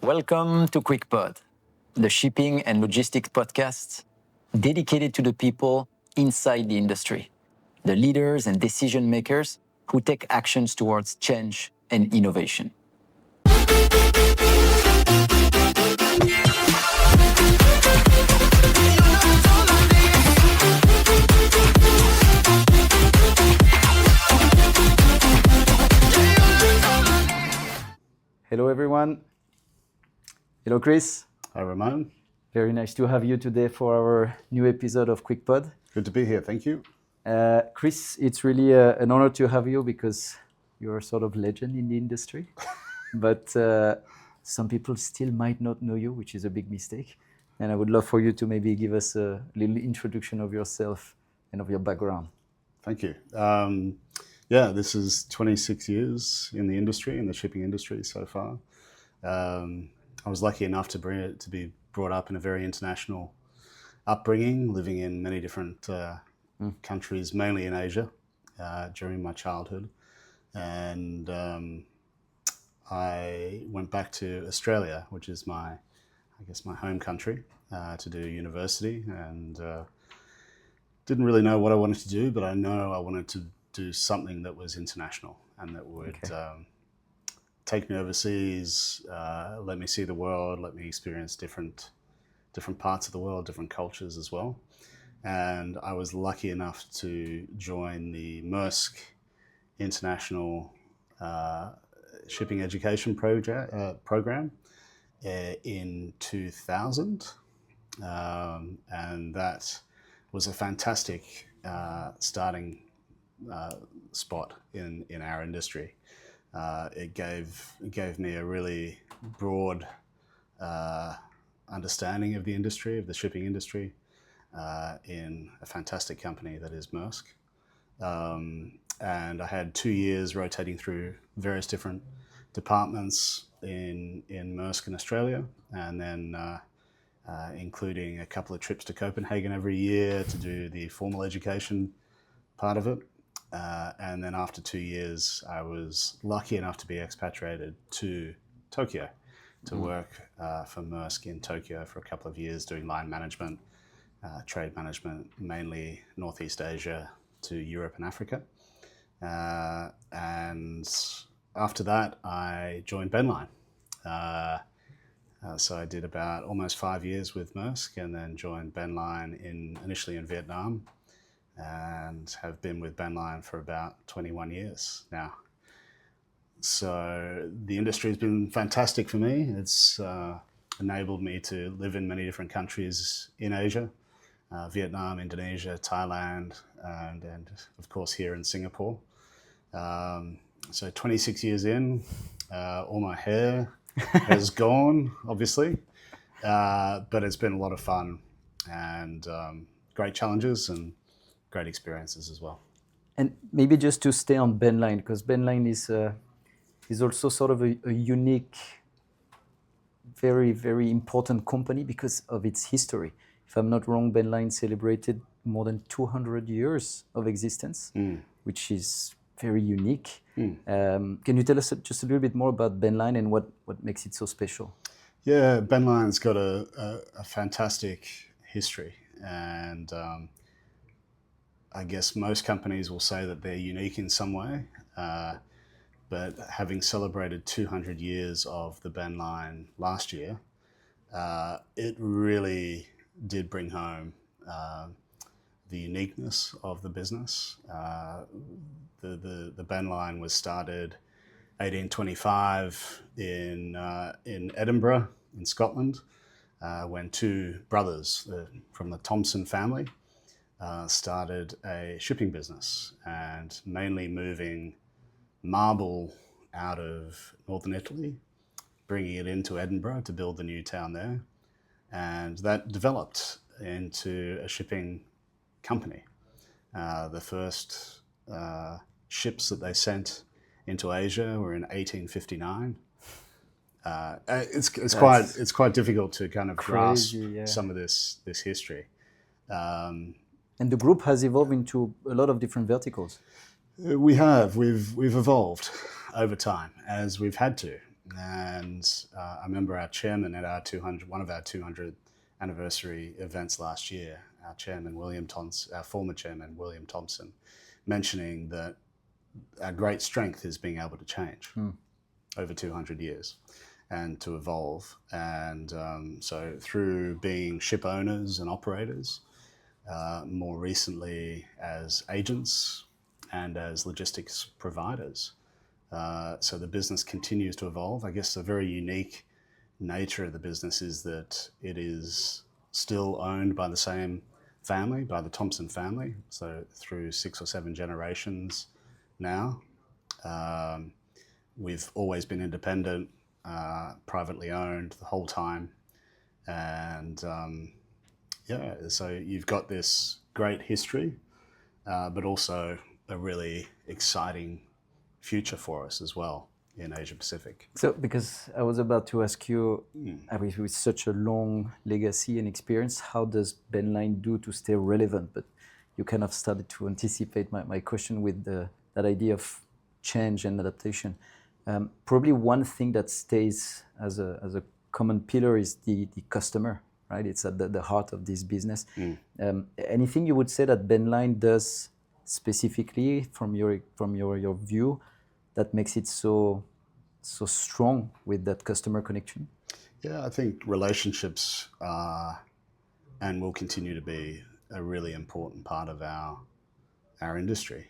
Welcome to Qwiik Pod, the shipping and logistics podcast dedicated to the people inside the industry, the leaders and decision makers who take actions towards change and innovation. Hello, everyone. Hello, Chris. Hi, Ramon. Very nice to have you today for our new episode of Qwiik Pod. Good to be here. Thank you. Chris, it's really an honor to have you because you're a sort of legend in the industry. But some people still might not know you, which is a big mistake. And I would love for you to maybe give us a little introduction of yourself and of your background. Thank you. This is 26 years in the industry, in the shipping industry so far. I was lucky enough to be brought up in a very international upbringing, living in many different countries, mainly in Asia, during my childhood. And I went back to Australia, which is my home country, to do university, and didn't really know what I wanted to do, but I know I wanted to do something that was international and that would take me overseas, let me see the world, let me experience different parts of the world, different cultures as well. And I was lucky enough to join the Maersk International Shipping Education program in 2000. And that was a fantastic starting spot in our industry. It gave me a really broad understanding of the industry, of the shipping industry, in a fantastic company that is Maersk. And I had 2 years rotating through various different departments in Maersk in Australia, and then including a couple of trips to Copenhagen every year to do the formal education part of it. And then after 2 years, I was lucky enough to be expatriated to Tokyo to work for Maersk in Tokyo for a couple of years doing line management, trade management, mainly Northeast Asia to Europe and Africa. And after that, I joined Benline. So I did about almost 5 years with Maersk and then joined Benline initially in Vietnam, and have been with Benline for about 21 years now. So the industry has been fantastic for me. It's enabled me to live in many different countries in Asia, Vietnam, Indonesia, Thailand, and of course here in Singapore. So 26 years in, all my hair has gone, obviously, but it's been a lot of fun and great challenges and great experiences as well. And maybe just to stay on Benline, because Benline is also sort of a unique, very, very important company because of its history. If I'm not wrong, Benline celebrated more than 200 years of existence, which is very unique. Can you tell us just a little bit more about Benline and what makes it so special? Yeah, Benline's got a fantastic history, and I guess most companies will say that they're unique in some way, but having celebrated 200 years of the Benline last year, it really did bring home the uniqueness of the business. The Benline was started 1825 in Edinburgh, in Scotland, when two brothers from the Thompson family started a shipping business, and mainly moving marble out of northern Italy, bringing it into Edinburgh to build the new town there. And that developed into a shipping company. The first ships that they sent into Asia were in 1859. It's quite difficult to kind of grasp some of this history. And the group has evolved into a lot of different verticals. We've evolved over time, as we've had to. And I remember our chairman at one of our 200th anniversary events last year, our chairman, our former chairman, William Thompson, mentioning that our great strength is being able to change over 200 years and to evolve. And so through being ship owners and operators, more recently as agents and as logistics providers. So the business continues to evolve. I guess the very unique nature of the business is that it is still owned by the same family, by the Thompson family. So through 6 or 7 generations now. We've always been independent, privately owned the whole time. And so you've got this great history, but also a really exciting future for us as well in Asia Pacific. So, because I was about to ask you, with such a long legacy and experience, how does Benline do to stay relevant? But you kind of started to anticipate my question with that idea of change and adaptation. Probably one thing that stays as a common pillar is the customer, right? It's at the heart of this business. Anything you would say that Benline does specifically from your view that makes it so strong with that customer connection? Yeah, I think relationships are and will continue to be a really important part of our industry.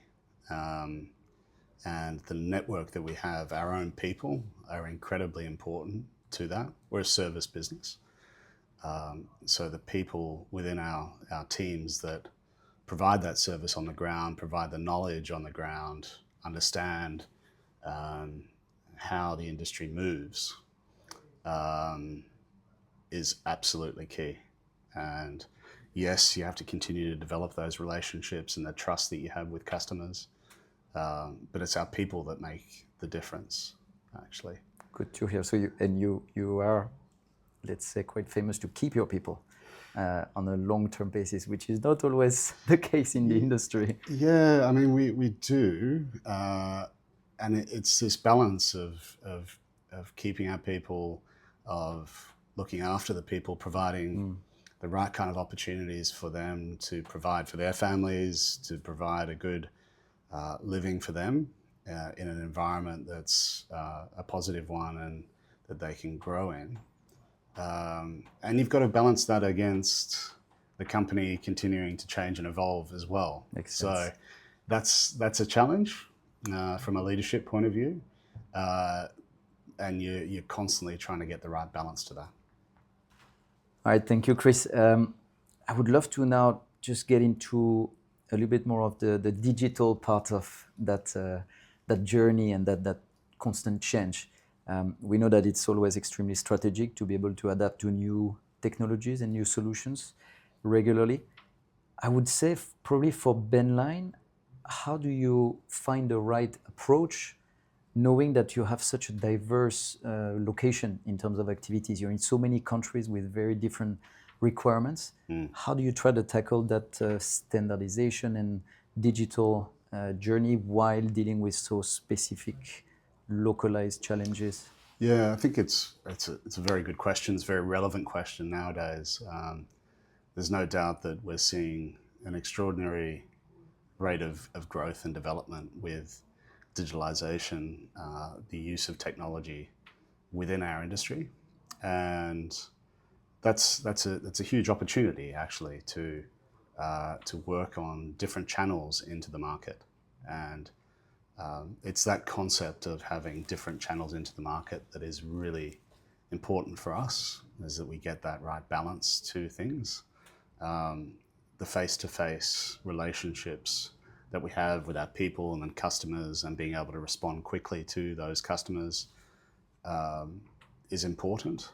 And the network that we have, our own people, are incredibly important to that. We're a service business. So the people within our teams that provide that service on the ground, provide the knowledge on the ground, understand how the industry moves, is absolutely key. And yes, you have to continue to develop those relationships and the trust that you have with customers. But it's our people that make the difference, actually. Good to hear. So you are, let's say, quite famous to keep your people on a long-term basis, which is not always the case in the industry. Yeah, I mean, we do. And it's this balance of keeping our people, of looking after the people, providing the right kind of opportunities for them to provide for their families, to provide a good living for them in an environment that's a positive one and that they can grow in. And you've got to balance that against the company continuing to change and evolve as well. Makes sense. So that's a challenge from a leadership point of view. And you're constantly trying to get the right balance to that. All right, thank you, Chris. I would love to now just get into a little bit more of the digital part of that journey and that constant change. We know that it's always extremely strategic to be able to adapt to new technologies and new solutions regularly. I would say probably for Benline, how do you find the right approach, knowing that you have such a diverse location in terms of activities? You're in so many countries with very different requirements. How do you try to tackle that standardization and digital journey while dealing with so specific, localized challenges? Yeah, I think it's a very good question. It's a very relevant question nowadays. There's no doubt that we're seeing an extraordinary rate of growth and development with digitalization, the use of technology within our industry, and that's a huge opportunity actually to work on different channels into the market. And it's that concept of having different channels into the market that is really important for us, is that we get that right balance to things. The face-to-face relationships that we have with our people and then customers, and being able to respond quickly to those customers is important.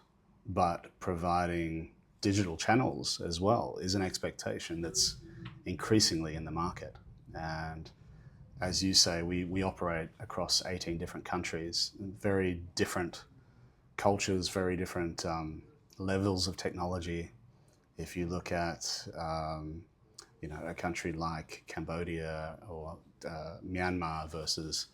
But providing digital channels as well is an expectation that's increasingly in the market. And as you say, we operate across 18 different countries, very different cultures, very different levels of technology. If you look at a country like Cambodia or Myanmar versus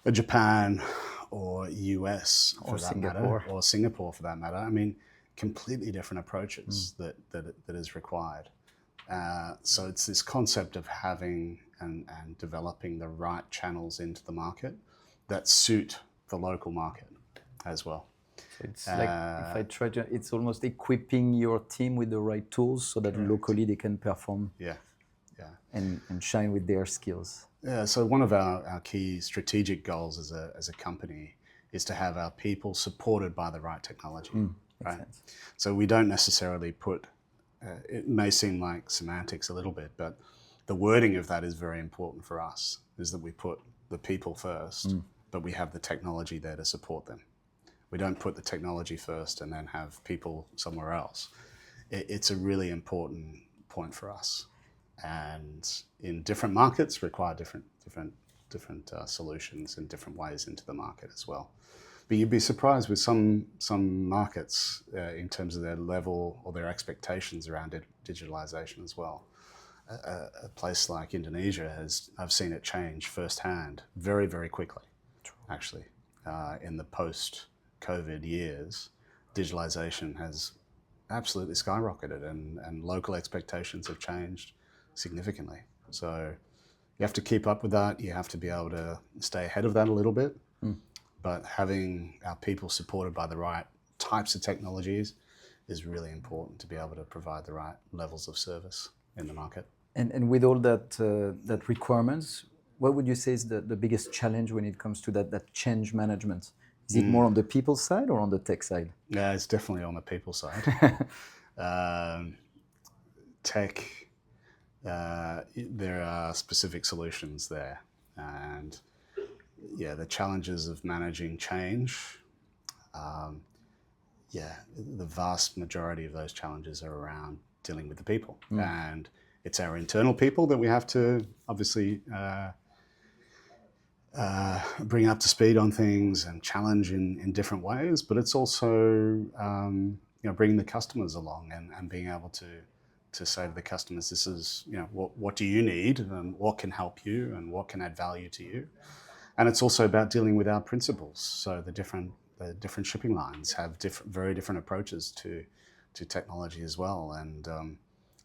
a Japan or US Or for that Singapore. matter, or Singapore for that matter. I mean, completely different approaches that is required. So it's this concept of having and developing the right channels into the market that suit the local market as well. So it's like, if I try to, it's almost equipping your team with the right tools so that Correct. locally they can perform Yeah. and shine with their skills. Yeah, so one of our key strategic goals as a company is to have our people supported by the right technology, right? Sense. So we don't necessarily put, it may seem like semantics a little bit, but the wording of that is very important for us, is that we put the people first, but we have the technology there to support them. We don't put the technology first and then have people somewhere else. It's a really important point for us. And in different markets require different solutions in different ways into the market as well. But you'd be surprised with some markets in terms of their level or their expectations around digitalization as well. A place like Indonesia I've seen it change firsthand very, very quickly. Actually, in the post-COVID years, digitalization has absolutely skyrocketed, and local expectations have changed significantly. So you have to keep up with that. You have to be able to stay ahead of that a little bit. But having our people supported by the right types of technologies is really important to be able to provide the right levels of service in the market. And with all that requirements, what would you say is the biggest challenge when it comes to that change management? Is it more on the people side or on the tech side? Yeah, it's definitely on the people side. Tech, there are specific solutions there. And yeah, the challenges of managing change, the vast majority of those challenges are around dealing with the people. And it's our internal people that we have to obviously bring up to speed on things and challenge in different ways, but it's also bringing the customers along and being able to say to the customers, this is, what do you need and what can help you and what can add value to you. And it's also about dealing with our principals. So the different shipping lines have very different approaches to technology as well. And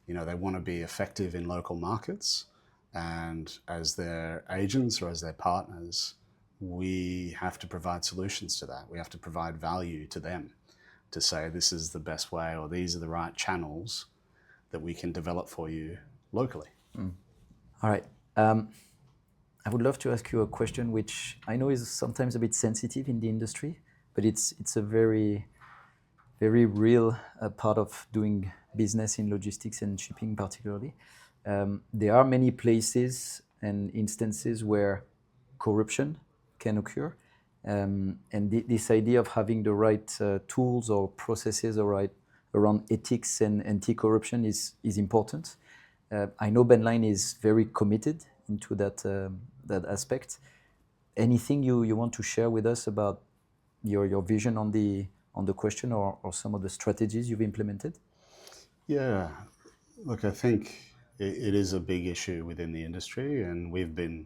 they want to be effective in local markets. And as their agents or as their partners, we have to provide solutions to that. We have to provide value to them to say this is the best way or these are the right channels that we can develop for you locally. All right. I would love to ask you a question which I know is sometimes a bit sensitive in the industry, but it's a very, very real part of doing business in logistics and shipping particularly. There are many places and instances where corruption can occur. And this idea of having the right tools or processes around ethics and anti-corruption is important. I know Benline is very committed into that aspect. Anything you want to share with us about your vision on the question or some of the strategies you've implemented? Yeah, look, I think it is a big issue within the industry, and we've been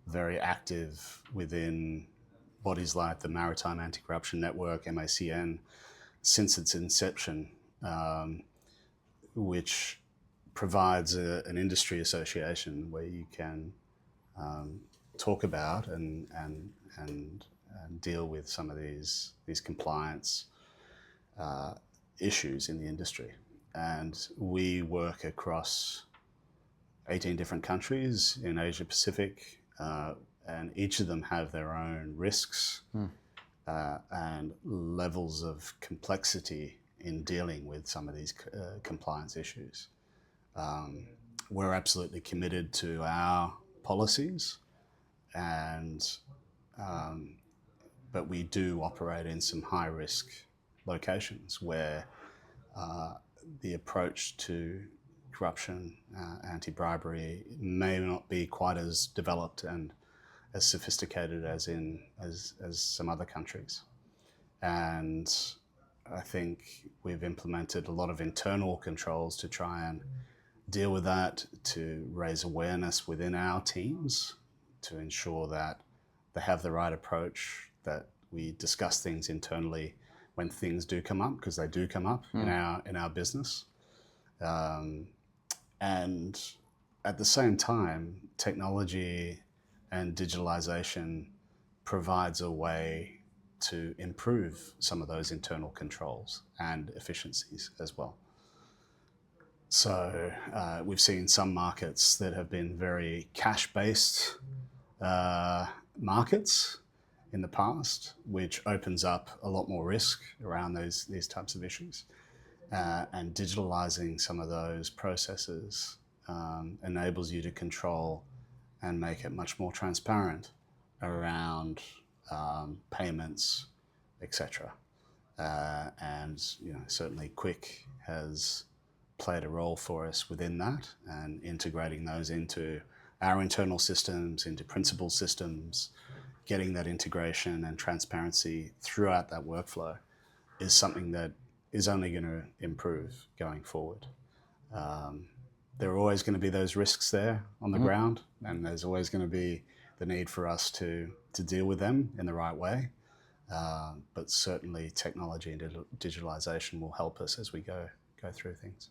very active within bodies like the Maritime Anti-Corruption Network, MACN, since its inception, which provides an industry association where you can talk about and deal with some of these compliance issues in the industry. And we work across 18 different countries in Asia Pacific, and each of them have their own risks and levels of complexity in dealing with some of these compliance issues. We're absolutely committed to our policies, but we do operate in some high-risk locations where the approach to corruption, anti-bribery may not be quite as developed and as sophisticated as some other countries. And I think we've implemented a lot of internal controls to try and deal with that, to raise awareness within our teams, to ensure that they have the right approach, that we discuss things internally when things do come up, because they do come up in our business. And at the same time, technology and digitalization provides a way to improve some of those internal controls and efficiencies as well. So we've seen some markets that have been very cash-based markets in the past, which opens up a lot more risk around these types of issues. And digitalizing some of those processes enables you to control and make it much more transparent around payments, etc. And certainly Qwiik has played a role for us within that, and integrating those into our internal systems, into principal systems, getting that integration and transparency throughout that workflow is something that is only going to improve going forward. There are always going to be those risks there on the ground, and there's always going to be the need for us to deal with them in the right way. But certainly technology and digitalization will help us as we go through things.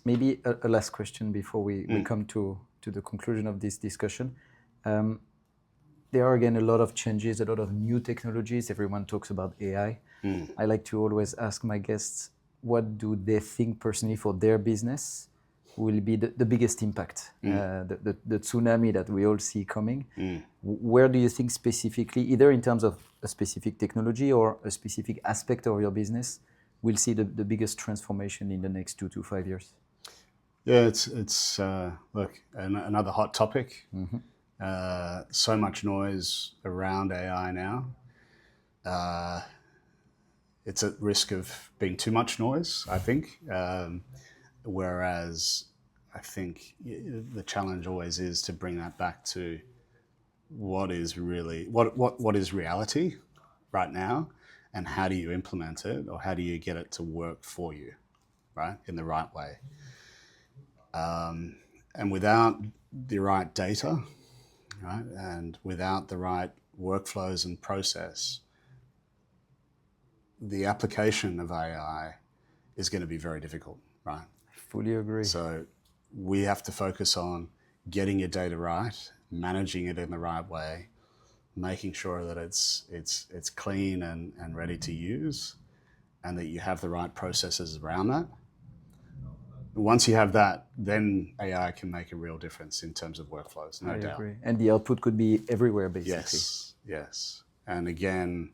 Maybe a last question before we come to the conclusion of this discussion. There are again a lot of changes, a lot of new technologies. Everyone talks about AI. I like to always ask my guests, what do they think personally for their business will be the biggest impact, the tsunami that we all see coming? Where do you think specifically, either in terms of a specific technology or a specific aspect of your business, will see the biggest transformation in the next 2 to 5 years? Yeah, it's look, another hot topic. So much noise around AI now. It's at risk of being too much noise, I think. Whereas I think the challenge always is to bring that back to what is really what is reality right now, and how do you implement it, or how do you get it to work for you, right, in the right way. And without the right data, right, and without the right workflows and process, the application of AI is going to be very difficult, right? Fully agree. So we have to focus on getting your data right, managing it in the right way, making sure that it's clean and ready to use, and that you have the right processes around that. Once you have that, then AI can make a real difference in terms of workflows, no doubt. I agree. And the output could be everywhere, basically. Yes. And again,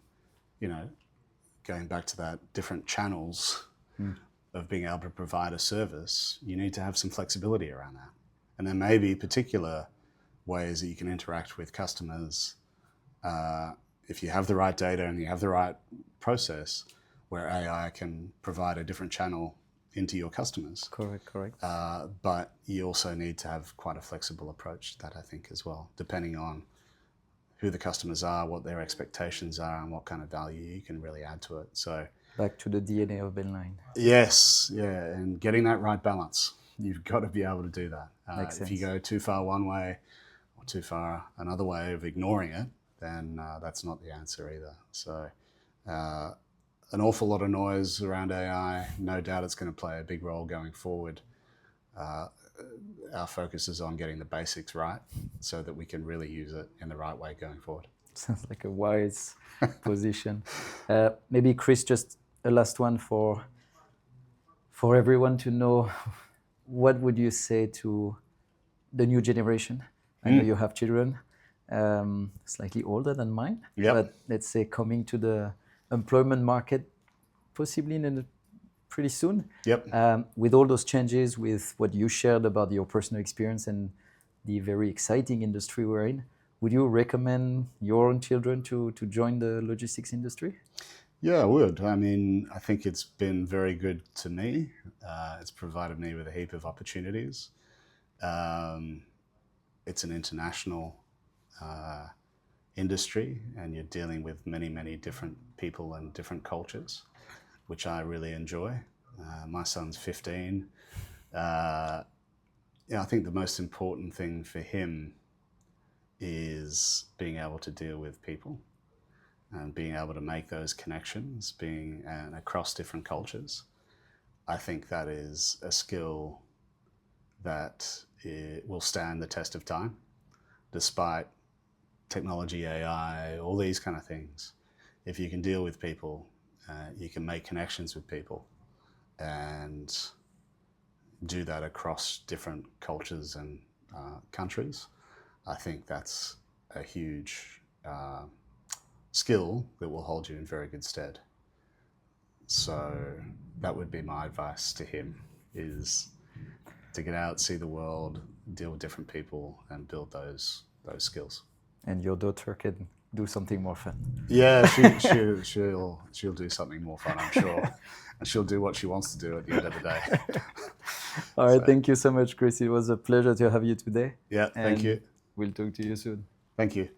going back to that, different channels of being able to provide a service, you need to have some flexibility around that. And there may be particular ways that you can interact with customers if you have the right data and you have the right process, where AI can provide a different channel into your customers. Correct. But you also need to have quite a flexible approach to that, I think, as well, depending on who the customers are, what their expectations are, and what kind of value you can really add to it. So back to the DNA of Benline. Yes, yeah, and getting that right balance. You've got to be able to do that. If you go too far one way or too far another way of ignoring it, then that's not the answer either. So an awful lot of noise around AI. No doubt it's going to play a big role going forward. Our focus is on getting the basics right so that we can really use it in the right way going forward. Sounds like a wise position. Maybe Chris, just a last one for everyone to know. What would you say to the new generation? I know you have children, slightly older than mine, but let's say coming to the employment market possibly pretty soon. With all those changes, with what you shared about your personal experience and the very exciting industry we're in, would you recommend your own children to join the logistics industry? Yeah, I would. I mean, I think it's been very good to me. It's provided me with a heap of opportunities. It's an international industry, and you're dealing with many, many different people and different cultures, which I really enjoy. My son's 15. I think the most important thing for him is being able to deal with people and being able to make those connections, and across different cultures. I think that is a skill that will stand the test of time, despite technology, AI, all these kind of things. If you can deal with people, you can make connections with people and do that across different cultures and countries. I think that's a huge skill that will hold you in very good stead. So that would be my advice to him, is to get out, see the world, deal with different people, and build those skills. And your daughter can do something more fun. Yeah, she'll do something more fun, I'm sure. And she'll do what she wants to do at the end of the day. All right, thank you so much, Chris. It was a pleasure to have you today. Yeah, thank you. We'll talk to you soon. Thank you.